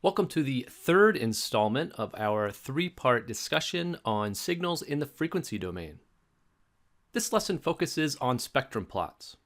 Welcome to the third installment of our three-part discussion on signals in the frequency domain. This lesson focuses on spectrum plots.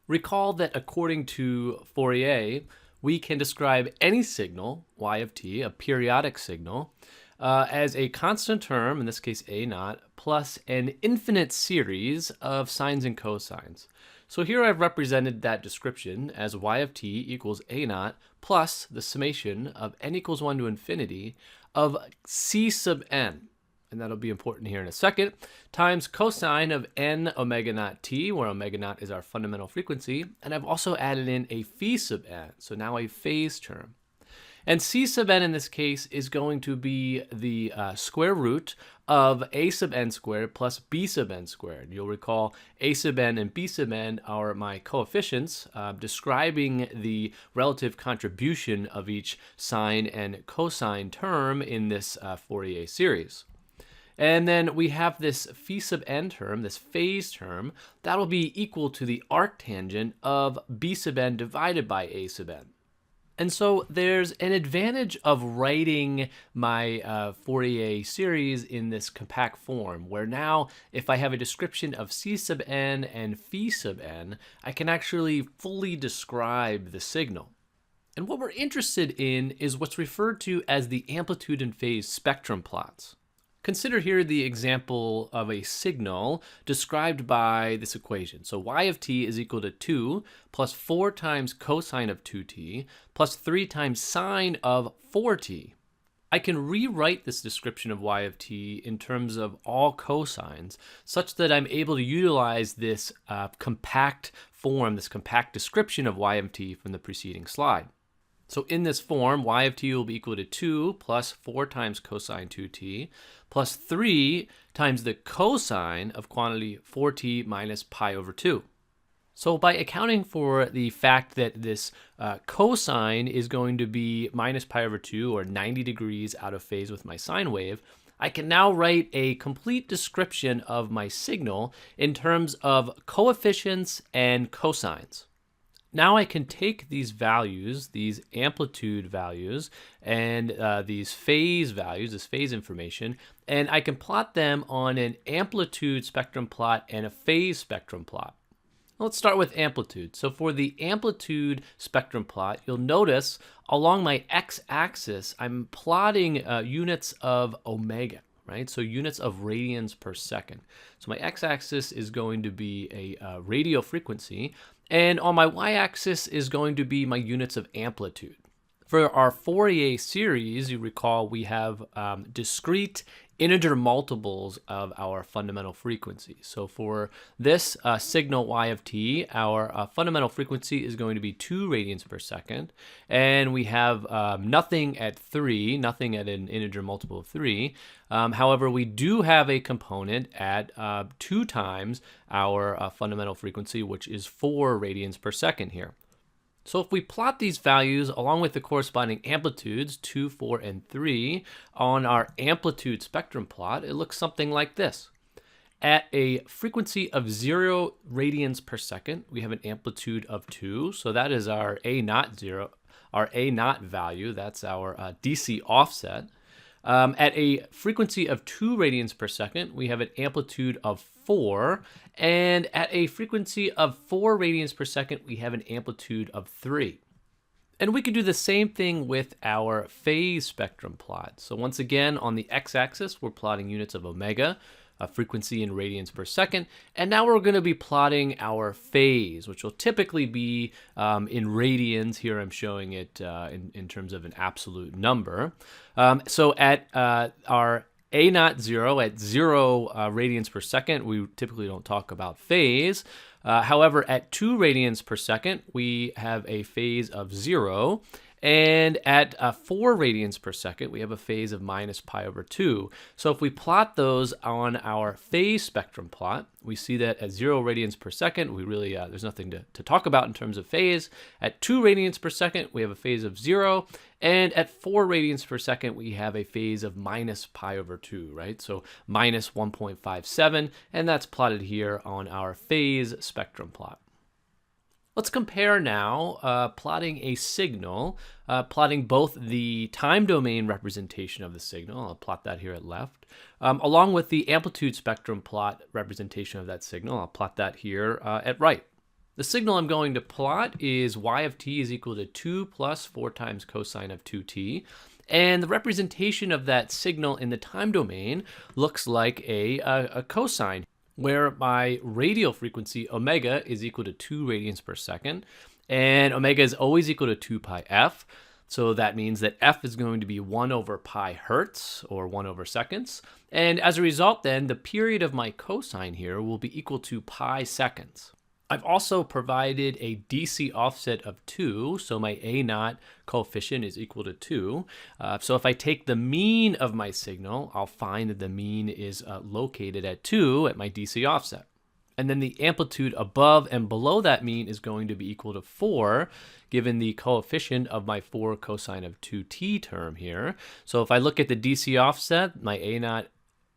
Recall that according to Fourier, we can describe any signal, y of t, a periodic signal, as a constant term, in this case a naught, plus an infinite series of sines and cosines. So here I've represented that description as y of t equals a naught plus the summation of n equals 1 to infinity of c sub n, and that'll be important here in a second, times cosine of n omega naught t, where omega naught is our fundamental frequency, and I've also added in a phi sub n, so now a phase term. And c sub n in this case is going to be the square root of a sub n squared plus b sub n squared. You'll recall a sub n and b sub n are my coefficients describing the relative contribution of each sine and cosine term in this Fourier series. And then we have this phi sub n term, this phase term, that'll be equal to the arctangent of b sub n divided by a sub n. And so there's an advantage of writing my Fourier series in this compact form, where now if I have a description of c sub n and phi sub n, I can actually fully describe the signal. And what we're interested in is what's referred to as the amplitude and phase spectrum plots. Consider here the example of a signal described by this equation. So y of t is equal to 2 plus 4 times cosine of 2t plus 3 times sine of 4t. I can rewrite this description of y of t in terms of all cosines such that I'm able to utilize this compact form, this compact description of y of t from the preceding slide. So in this form, y of t will be equal to 2 plus 4 times cosine 2t plus 3 times the cosine of quantity 4t minus pi over 2. So by accounting for the fact that this cosine is going to be minus pi over 2, or 90 degrees out of phase with my sine wave, I can now write a complete description of my signal in terms of coefficients and cosines. Now I can take these values, these amplitude values, and these phase values, this phase information, and I can plot them on an amplitude spectrum plot and a phase spectrum plot. Let's start with amplitude. So for the amplitude spectrum plot, you'll notice along my x-axis, I'm plotting units of omega, right? So units of radians per second. So my x-axis is going to be a radio frequency, and on my y-axis is going to be my units of amplitude. For our Fourier series, you recall we have discrete integer multiples of our fundamental frequency. So for this signal y of t, our fundamental frequency is going to be 2 radians per second, and we have nothing at 3, nothing at an integer multiple of 3. However, we do have a component at 2 times our fundamental frequency, which is 4 radians per second here. So if we plot these values along with the corresponding amplitudes, 2, 4, and 3, on our amplitude spectrum plot, it looks something like this. At a frequency of 0 radians per second, we have an amplitude of 2, so that is our a naught value, that's our DC offset. At a frequency of 2 radians per second, we have an amplitude of 4, and at a frequency of 4 radians per second, we have an amplitude of 3. And we could do the same thing with our phase spectrum plot. So once again, on the x-axis, we're plotting units of omega, a frequency in radians per second, and now we're going to be plotting our phase, which will typically be in radians. Here I'm showing it in terms of an absolute number. So at our a naught 0, at 0 radians per second, we typically don't talk about phase. However, at 2 radians per second, we have a phase of 0. And at 4 radians per second, we have a phase of minus pi over 2. So if we plot those on our phase spectrum plot, we see that at 0 radians per second, we really, there's nothing to talk about in terms of phase. At 2 radians per second, we have a phase of 0. And at 4 radians per second, we have a phase of minus pi over 2, right? So minus 1.57, and that's plotted here on our phase spectrum plot. Let's compare now plotting a signal, plotting both the time domain representation of the signal, I'll plot that here at left, along with the amplitude spectrum plot representation of that signal, I'll plot that here at right. The signal I'm going to plot is y of t is equal to 2 plus 4 times cosine of 2t. And the representation of that signal in the time domain looks like a cosine, where my radial frequency omega is equal to 2 radians per second, and omega is always equal to 2 pi f. So that means that f is going to be 1 over pi hertz, or 1 over seconds. And as a result, then, the period of my cosine here will be equal to pi seconds. I've also provided a DC offset of 2, so my A naught coefficient is equal to 2. So if I take the mean of my signal, I'll find that the mean is located at 2 at my DC offset. And then the amplitude above and below that mean is going to be equal to 4, given the coefficient of my 4 cosine of 2t term here. So if I look at the DC offset, my A naught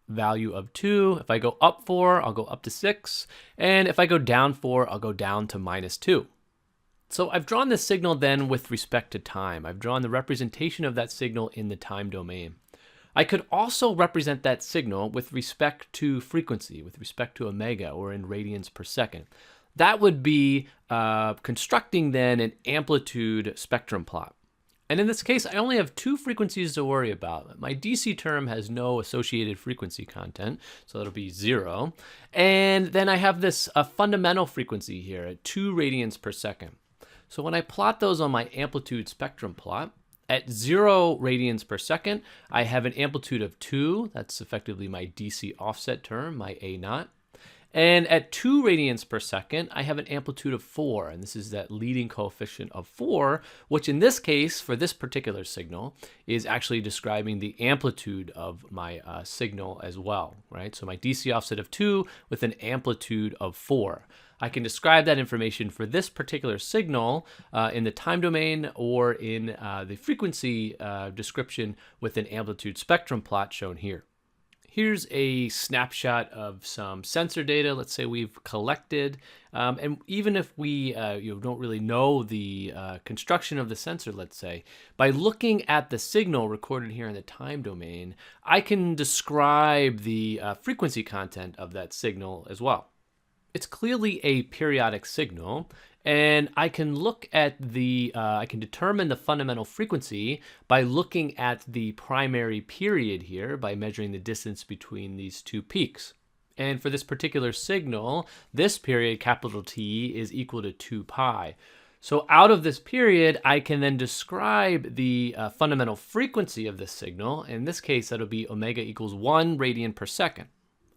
value of 2. If I go up 4, I'll go up to 6. And if I go down 4, I'll go down to minus 2. So I've drawn this signal then with respect to time. I've drawn the representation of that signal in the time domain. I could also represent that signal with respect to frequency, with respect to omega, or in radians per second. That would be constructing then an amplitude spectrum plot. And in this case, I only have 2 frequencies to worry about. My DC term has no associated frequency content, so that'll be 0. And then I have this fundamental frequency here at 2 radians per second. So when I plot those on my amplitude spectrum plot, at 0 radians per second, I have an amplitude of 2. That's effectively my DC offset term, my A naught. And at 2 radians per second, I have an amplitude of 4, and this is that leading coefficient of 4, which in this case, for this particular signal, is actually describing the amplitude of my signal as well, right? So my DC offset of 2 with an amplitude of 4. I can describe that information for this particular signal in the time domain or in the frequency description with an amplitude spectrum plot shown here. Here's a snapshot of some sensor data. Let's say we've collected, and even if we don't really know the construction of the sensor, let's say, by looking at the signal recorded here in the time domain, I can describe the frequency content of that signal as well. It's clearly a periodic signal, and I can look at I can determine the fundamental frequency by looking at the primary period here by measuring the distance between these 2 peaks. And for this particular signal, this period, capital T, is equal to 2 pi. So out of this period, I can then describe the fundamental frequency of this signal. In this case, that'll be omega equals 1 radian per second.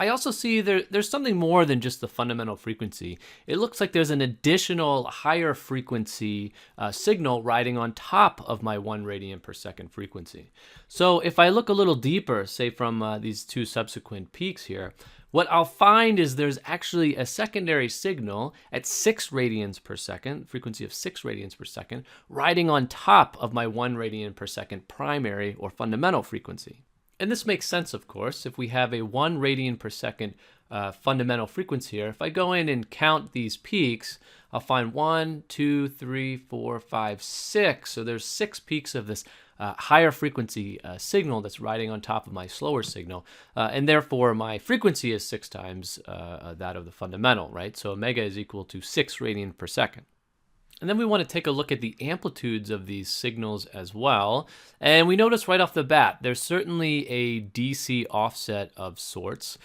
I also see there's something more than just the fundamental frequency. It looks like there's an additional higher frequency signal riding on top of my 1 radian per second frequency. So if I look a little deeper, say from these 2 subsequent peaks here, what I'll find is there's actually a secondary signal at 6 radians per second, frequency of 6 radians per second, riding on top of my 1 radian per second primary or fundamental frequency. And this makes sense, of course, if we have a 1 radian per second fundamental frequency here. If I go in and count these peaks, I'll find 1, 2, 3, 4, 5, 6. So there's 6 peaks of this higher frequency signal that's riding on top of my slower signal. And therefore, my frequency is 6 times that of the fundamental, right? So omega is equal to 6 radian per second. And then we want to take a look at the amplitudes of these signals as well. And we notice right off the bat, there's certainly a DC offset of sorts.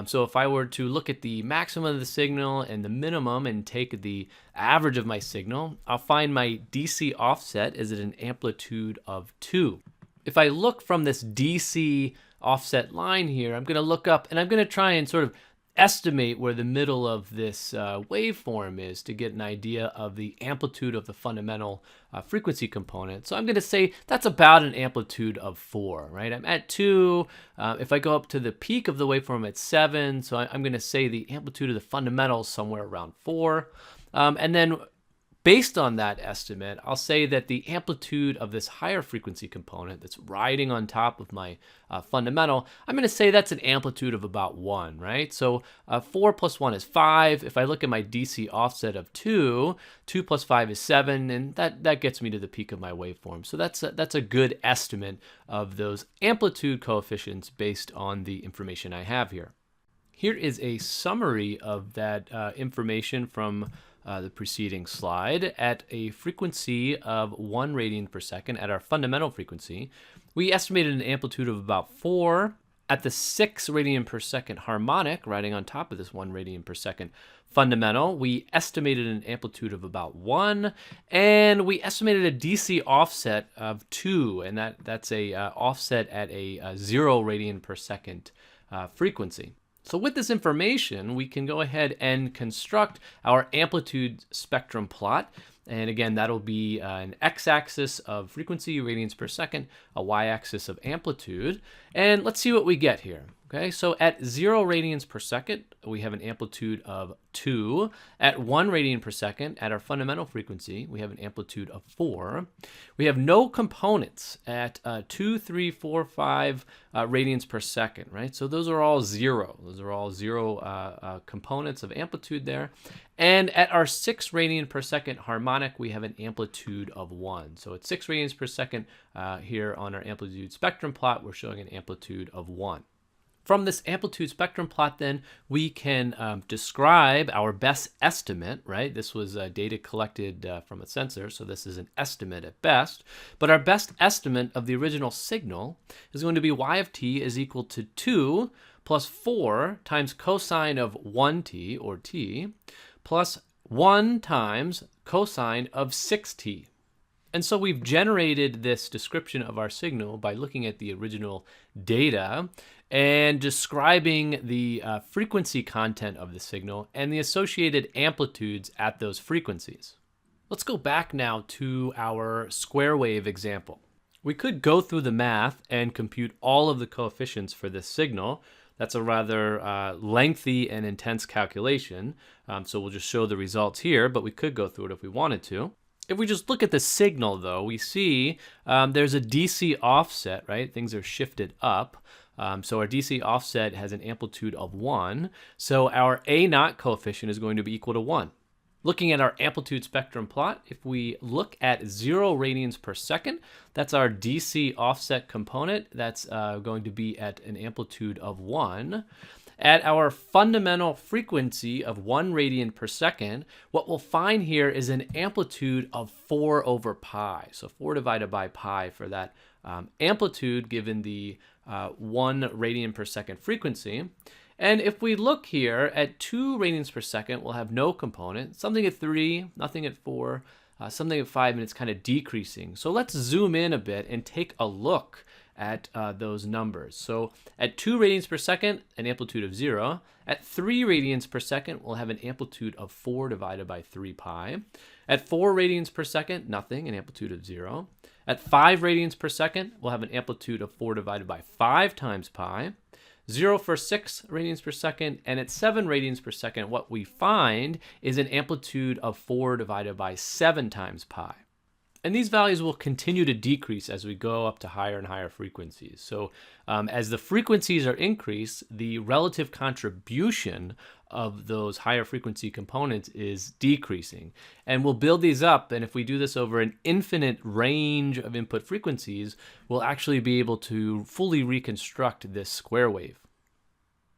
So if I were to look at the maximum of the signal and the minimum and take the average of my signal, I'll find my DC offset is at an amplitude of 2. If I look from this DC offset line here, I'm going to look up and I'm going to try and sort of estimate where the middle of this waveform is to get an idea of the amplitude of the fundamental frequency component. So I'm going to say that's about an amplitude of 4, right? I'm at 2. If I go up to the peak of the waveform at 7, so I'm going to say the amplitude of the fundamental is somewhere around 4. And then Based on that estimate, I'll say that the amplitude of this higher frequency component that's riding on top of my fundamental, I'm going to say that's an amplitude of about 1, right? So 4 plus 1 is 5. If I look at my DC offset of 2, 2 plus 5 is 7, and that gets me to the peak of my waveform. So that's a good estimate of those amplitude coefficients based on the information I have here. Here is a summary of that information from the preceding slide. At a frequency of 1 radian per second, at our fundamental frequency, we estimated an amplitude of about 4. At the 6 radian per second harmonic, riding on top of this 1 radian per second fundamental, we estimated an amplitude of about 1, and we estimated a DC offset of 2, and that's a offset at a 0 radian per second frequency. So with this information, we can go ahead and construct our amplitude spectrum plot. And again, that'll be an x-axis of frequency, radians per second, a y-axis of amplitude. And let's see what we get here. Okay, so at 0 radians per second, we have an amplitude of 2. At 1 radian per second, at our fundamental frequency, we have an amplitude of 4. We have no components at 2, 3, 4, 5 radians per second, right? So those are all 0. Those are all 0 components of amplitude there. And at our 6 radian per second harmonic, we have an amplitude of 1. So at 6 radians per second here on our amplitude spectrum plot, we're showing an amplitude of 1. From this amplitude spectrum plot, then, we can describe our best estimate, right? This was data collected from a sensor, so this is an estimate at best. But our best estimate of the original signal is going to be y of t is equal to 2 plus 4 times cosine of 1t, or t, plus 1 times cosine of 6t. And so we've generated this description of our signal by looking at the original data and describing the frequency content of the signal and the associated amplitudes at those frequencies. Let's go back now to our square wave example. We could go through the math and compute all of the coefficients for this signal. That's a rather lengthy and intense calculation, so we'll just show the results here, but we could go through it if we wanted to. If we just look at the signal, though, we see there's a DC offset, right? Things are shifted up. So our DC offset has an amplitude of 1. So our A naught coefficient is going to be equal to 1. Looking at our amplitude spectrum plot, if we look at 0 radians per second, that's our DC offset component. That's going to be at an amplitude of 1. At our fundamental frequency of 1 radian per second, what we'll find here is an amplitude of 4 over pi. So 4 divided by pi for that amplitude given the 1 radian per second frequency. And if we look here at 2 radians per second, we'll have no component. Something at 3, nothing at 4, something at 5, and it's kind of decreasing. So let's zoom in a bit and take a look at those numbers. So at 2 radians per second, an amplitude of 0. At 3 radians per second, we'll have an amplitude of 4 divided by 3 pi. At 4 radians per second, nothing, an amplitude of 0. At 5 radians per second, we'll have an amplitude of 4 divided by 5 times pi. 0 for 6 radians per second, and at 7 radians per second, what we find is an amplitude of 4 divided by 7 times pi. And these values will continue to decrease as we go up to higher and higher frequencies. So as the frequencies are increased, the relative contribution of those higher frequency components is decreasing. And we'll build these up, and if we do this over an infinite range of input frequencies, we'll actually be able to fully reconstruct this square wave.